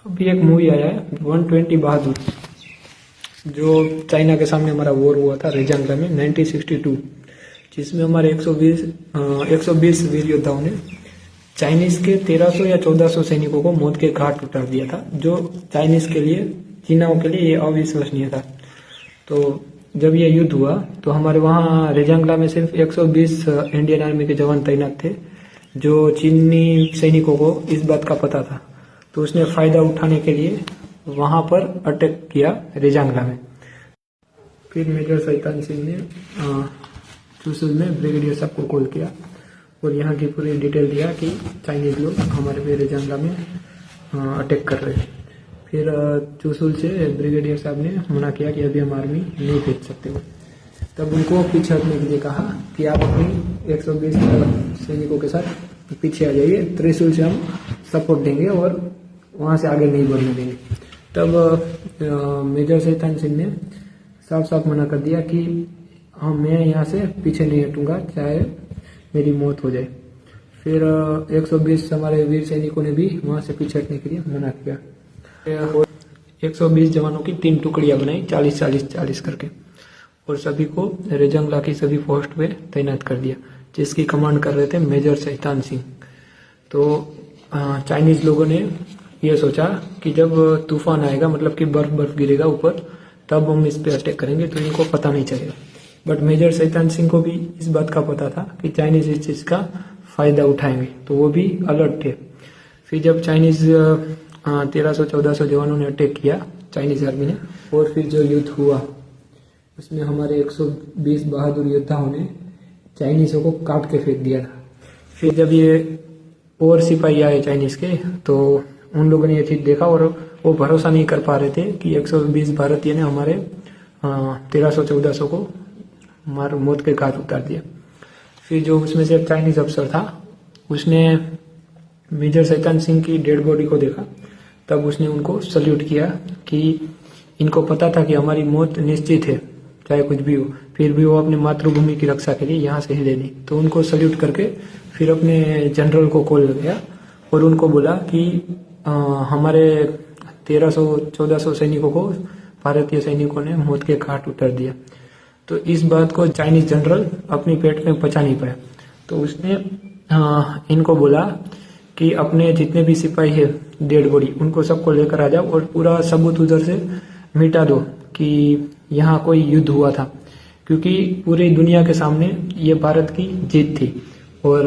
अभी एक मूवी आया है 120 बहादुर, जो चाइना के सामने हमारा वॉर हुआ था रेजांगला में 1962, जिसमें हमारे 120 वीर योद्धाओं ने चाइनीज के 1300 या 1400 सैनिकों को मौत के घाट उतार दिया था, जो चाइनीज के लिए, चीनाओं के लिए ये अविश्वसनीय था। तो जब ये युद्ध हुआ तो हमारे वहाँ रेजांगला में सिर्फ 120 इंडियन आर्मी के जवान तैनात थे, जो चीनी सैनिकों को इस बात का पता था। तो उसने फायदा उठाने के लिए वहां पर अटैक किया रेजांगला में। फिर मेजर सैतान सिंह ने चुशुल में ब्रिगेडियर साहब को कॉल किया और यहाँ की पूरी डिटेल दिया कि चाइनीज लोग हमारे पे रेजांगला में अटैक कर रहे हैं। फिर चुशुल से ब्रिगेडियर साहब ने मना किया कि अभी हम आर्मी नहीं भेज सकते हो। तब उनको पीछे हटने के लिए कहा कि आप अपनी 120 सैनिकों के साथ पीछे आ जाइए, त्रिशूल से हम सपोर्ट देंगे और वहाँ से आगे नहीं बढ़ने देंगे। तब मेजर सैतान सिंह ने साफ साफ मना कर दिया कि हाँ, मैं यहाँ से पीछे नहीं हटूंगा, चाहे मेरी मौत हो जाए। फिर 120 हमारे वीर सैनिकों ने भी वहाँ से पीछे हटने के लिए मना किया। 120 जवानों की 3 टुकड़ियां बनाई, 40-40-40 करके, और सभी को रेजांगला की सभी पोस्ट पे तैनात कर दिया, जिसकी कमांड कर रहे थे मेजर सैतान सिंह। तो चाइनीज लोगों ने ये सोचा कि जब तूफान आएगा, मतलब कि बर्फ गिरेगा ऊपर, तब हम इस पे अटैक करेंगे तो इनको पता नहीं चलेगा। बट मेजर सैतान सिंह को भी इस बात का पता था कि चाइनीज इस चीज का फायदा उठाएंगे, तो वो भी अलर्ट थे। फिर जब चाइनीज 1300-1400 जवानों ने अटैक किया चाइनीज आर्मी ने, और फिर जो युद्ध हुआ उसमें हमारे 120 बहादुर योद्धाओं ने चाइनीजों को काट के फेंक दिया था। फिर जब ये और सिपाही आए चाइनीज के, तो उन लोगों ने ये चीज देखा और वो भरोसा नहीं कर पा रहे थे कि 120 भारतीय ने हमारे 1300-1400 को मौत के घाट उतार दिया। फिर जो उसमें से एक चाइनीज अफसर था, उसने मेजर सैतान सिंह की डेड बॉडी को देखा, तब उसने उनको सल्यूट किया कि इनको पता था कि हमारी मौत निश्चित है, चाहे कुछ भी हो, फिर भी वो अपनी मातृभूमि की रक्षा के लिए यहाँ से हिले नहीं। तो उनको सल्यूट करके फिर अपने जनरल को कॉल लगाया और उनको बोला कि हमारे 1300-1400 सैनिकों को भारतीय सैनिकों ने मौत के घाट उतार दिया। तो इस बात को चाइनीज जनरल अपनी पेट में पचा नहीं पाया, तो उसने इनको बोला कि अपने जितने भी सिपाही है डेड बॉडी, उनको सबको लेकर आ जाओ और पूरा सबूत उधर से मिटा दो कि यहाँ कोई युद्ध हुआ था, क्योंकि पूरी दुनिया के सामने ये भारत की जीत थी। और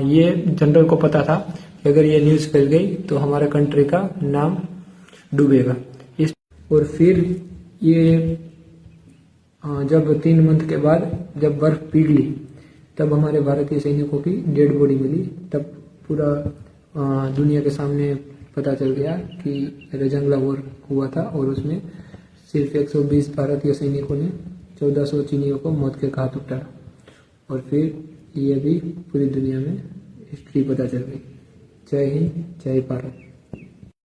ये जनरल को पता था कि अगर ये न्यूज़ फैल गई तो हमारे कंट्री का नाम डूबेगा। और फिर ये जब 3 मंथ के बाद जब बर्फ पिघली, तब हमारे भारतीय सैनिकों की डेड बॉडी मिली। तब पूरा दुनिया के सामने पता चल गया कि रेजांगला वॉर हुआ था और उसमें सिर्फ 120 भारतीय सैनिकों ने 1400 चीनियों को मौत के घाट उतारा। और फिर ये भी पूरी दुनिया में हिस्ट्री पता चल गई। जय हिंद, जय भारत।